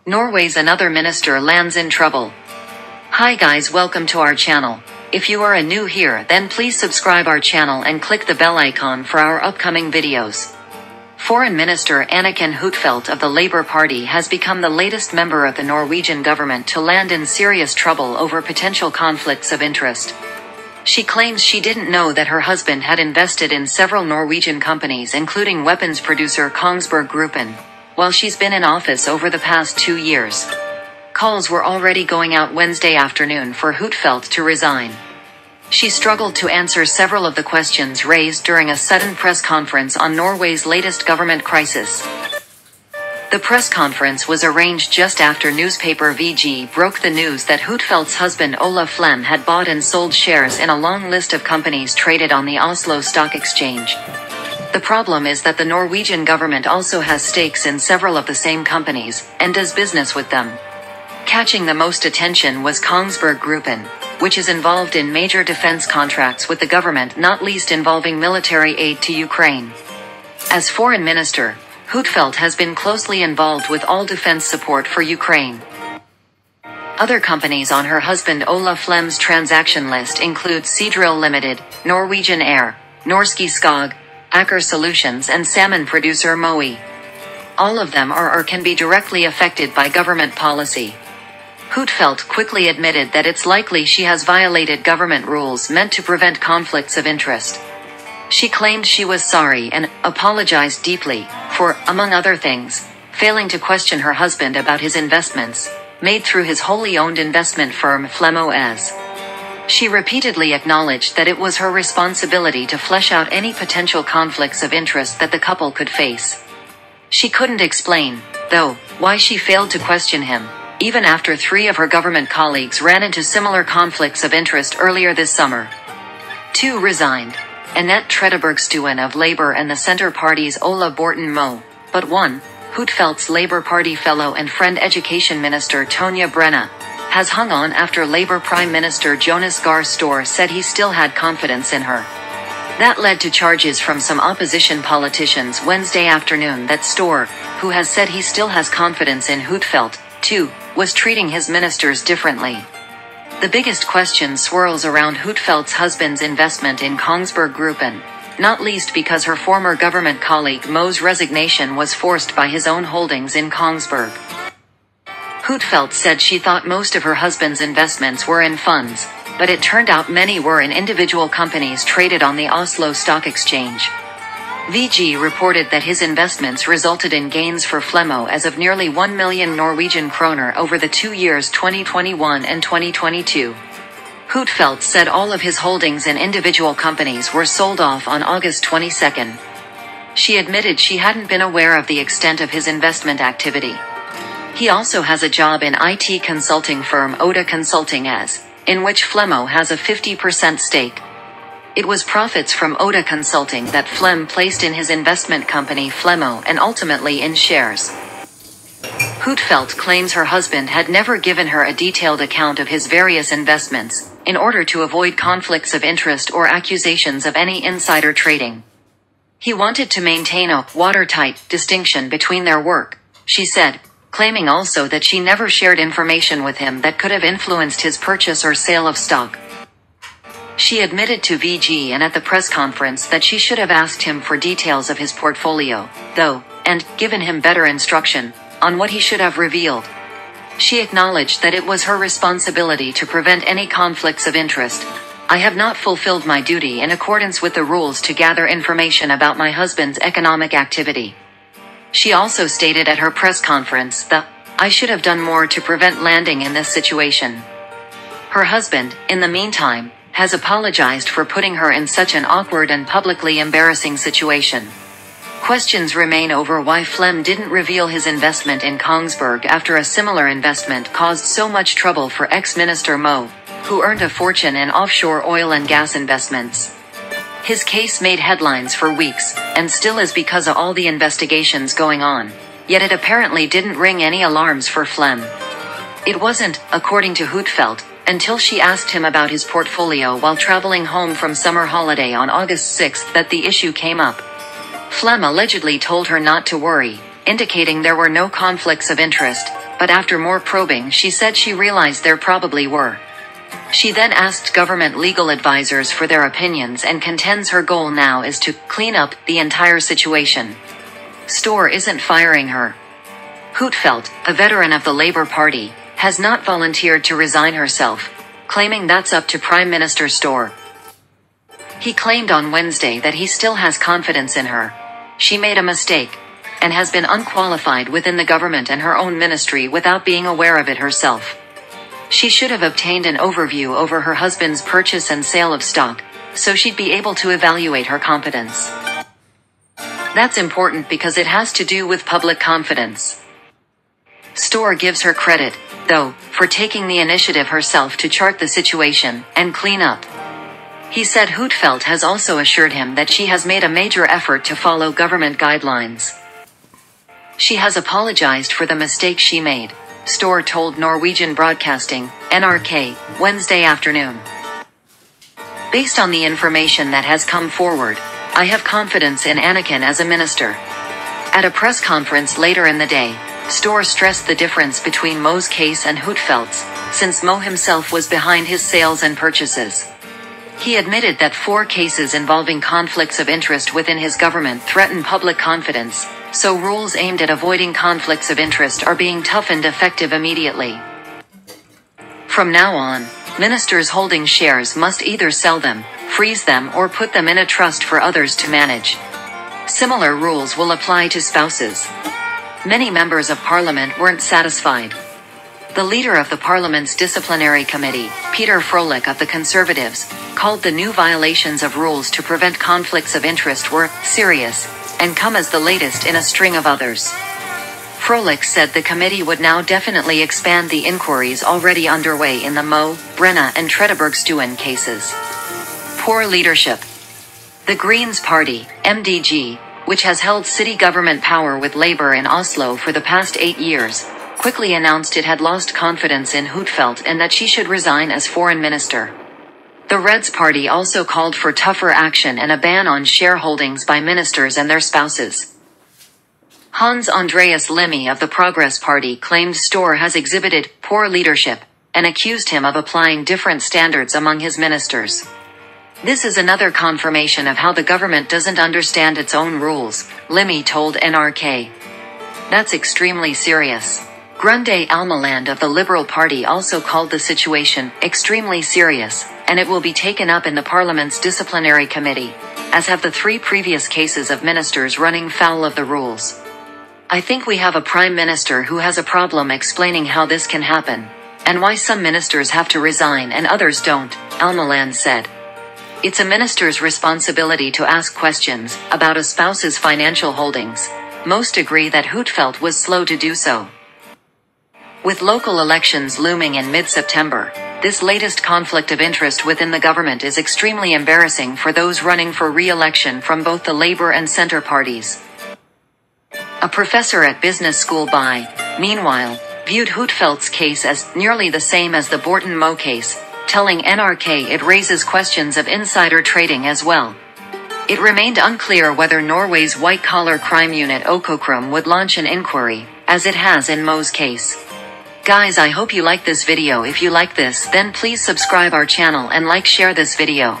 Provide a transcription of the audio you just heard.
Norway's another minister lands in trouble. Hi guys, welcome to our channel. If you are a new here, then please subscribe our channel and click the bell icon for our upcoming videos. Foreign Minister Anniken Huitfeldt of the Labour Party has become the latest member of the Norwegian government to land in serious trouble over potential conflicts of interest. She claims she didn't know that her husband had invested in several Norwegian companies, including weapons producer Kongsberg Gruppen, while she's been in office over the past 2 years. Calls were already going out Wednesday afternoon for Huitfeldt to resign. She struggled to answer several of the questions raised during a sudden press conference on Norway's latest government crisis. The press conference was arranged just after newspaper VG broke the news that Huitfeldt's husband Ola Flem had bought and sold shares in a long list of companies traded on the Oslo Stock Exchange. The problem is that the Norwegian government also has stakes in several of the same companies, and does business with them. Catching the most attention was Kongsberg Gruppen, which is involved in major defense contracts with the government, not least involving military aid to Ukraine. As foreign minister, Huitfeldt has been closely involved with all defense support for Ukraine. Other companies on her husband Ola Flem's transaction list include Seadrill Limited, Norwegian Air, Norske Skog, Aker Solutions and salmon producer Mowi. All of them are or can be directly affected by government policy. Huitfeldt quickly admitted that it's likely she has violated government rules meant to prevent conflicts of interest. She claimed she was sorry and apologized deeply for, among other things, failing to question her husband about his investments, made through his wholly owned investment firm Flem OS. She repeatedly acknowledged that it was her responsibility to flesh out any potential conflicts of interest that the couple could face. She couldn't explain, though, why she failed to question him, even after 3 of her government colleagues ran into similar conflicts of interest earlier this summer. 2 resigned. Annette Trettebergstuen of Labour and the Centre Party's Ola Borten Moe, but 1, Huitfeldt's Labour Party fellow and friend Education Minister Tonje Brenna, has hung on after Labour Prime Minister Jonas Gahr Store said he still had confidence in her. That led to charges from some opposition politicians Wednesday afternoon that Store, who has said he still has confidence in Huitfeldt, too, was treating his ministers differently. The biggest question swirls around Huitfeldt's husband's investment in Kongsberg Gruppen, not least because her former government colleague Moe's resignation was forced by his own holdings in Kongsberg. Huitfeldt said she thought most of her husband's investments were in funds, but it turned out many were in individual companies traded on the Oslo Stock Exchange. VG reported that his investments resulted in gains for Flemo as of nearly 1 million Norwegian kroner over the 2 years 2021 and 2022. Huitfeldt said all of his holdings in individual companies were sold off on August 22. She admitted she hadn't been aware of the extent of his investment activity. He also has a job in IT consulting firm Oda Consulting in which Flemo has a 50% stake. It was profits from Oda Consulting that Flem placed in his investment company Flemo and ultimately in shares. Huitfeldt claims her husband had never given her a detailed account of his various investments, in order to avoid conflicts of interest or accusations of any insider trading. He wanted to maintain a watertight distinction between their work, she said, claiming also that she never shared information with him that could have influenced his purchase or sale of stock. She admitted to VG and at the press conference that she should have asked him for details of his portfolio, though, and given him better instruction on what he should have revealed. She acknowledged that it was her responsibility to prevent any conflicts of interest. I have not fulfilled my duty in accordance with the rules to gather information about my husband's economic activity. She also stated at her press conference that, I should have done more to prevent landing in this situation. Her husband, in the meantime, has apologized for putting her in such an awkward and publicly embarrassing situation. Questions remain over why Flem didn't reveal his investment in Kongsberg after a similar investment caused so much trouble for ex-minister Moe, who earned a fortune in offshore oil and gas investments. His case made headlines for weeks, and still is because of all the investigations going on, yet it apparently didn't ring any alarms for Flem. It wasn't, according to Huitfeldt, until she asked him about his portfolio while traveling home from summer holiday on August 6 that the issue came up. Flem allegedly told her not to worry, indicating there were no conflicts of interest, but after more probing she said she realized there probably were. She then asked government legal advisors for their opinions and contends her goal now is to clean up the entire situation. Storr isn't firing her. Huitfeldt, a veteran of the Labour Party, has not volunteered to resign herself, claiming that's up to Prime Minister Storr. He claimed on Wednesday that he still has confidence in her. She made a mistake, and has been unqualified within the government and her own ministry without being aware of it herself. She should have obtained an overview over her husband's purchase and sale of stock, so she'd be able to evaluate her competence. That's important because it has to do with public confidence. Storr gives her credit, though, for taking the initiative herself to chart the situation and clean up. He said Huitfeldt has also assured him that she has made a major effort to follow government guidelines. She has apologized for the mistake she made, Storr told Norwegian Broadcasting, NRK, Wednesday afternoon. Based on the information that has come forward, I have confidence in Anniken as a minister. At a press conference later in the day, Storr stressed the difference between Mo's case and Huitfeldt's, since Mo himself was behind his sales and purchases. He admitted that 4 cases involving conflicts of interest within his government threaten public confidence, so rules aimed at avoiding conflicts of interest are being toughened effective immediately. From now on, ministers holding shares must either sell them, freeze them, or put them in a trust for others to manage. Similar rules will apply to spouses. Many members of parliament weren't satisfied. The leader of the parliament's disciplinary committee, Peter Frølich of the Conservatives, called the new violations of rules to prevent conflicts of interest were serious, and come as the latest in a string of others. Frølich said the committee would now definitely expand the inquiries already underway in the Mo, Brenna and Trettebergstuen cases. Poor leadership. The Greens Party, MDG, which has held city government power with Labour in Oslo for the past 8 years, quickly announced it had lost confidence in Huitfeldt and that she should resign as foreign minister. The Reds Party also called for tougher action and a ban on shareholdings by ministers and their spouses. Hans Andreas Limi of the Progress Party claimed Storr has exhibited poor leadership, and accused him of applying different standards among his ministers. This is another confirmation of how the government doesn't understand its own rules, Limi told NRK. That's extremely serious. Grunde Almeland of the Liberal Party also called the situation extremely serious, and it will be taken up in the Parliament's disciplinary committee, as have the 3 previous cases of ministers running foul of the rules. I think we have a Prime Minister who has a problem explaining how this can happen, and why some ministers have to resign and others don't, Almeland said. It's a minister's responsibility to ask questions about a spouse's financial holdings. Most agree that Huitfeldt was slow to do so. With local elections looming in mid-September, this latest conflict of interest within the government is extremely embarrassing for those running for re-election from both the Labour and Centre parties. A professor at business school meanwhile, viewed Huitfeldt's case as nearly the same as the Borten-Moe case, telling NRK it raises questions of insider trading as well. It remained unclear whether Norway's white-collar crime unit Økokrim would launch an inquiry, as it has in Mo's case. Guys, I hope you like this video. If you like this, then please subscribe our channel and share this video.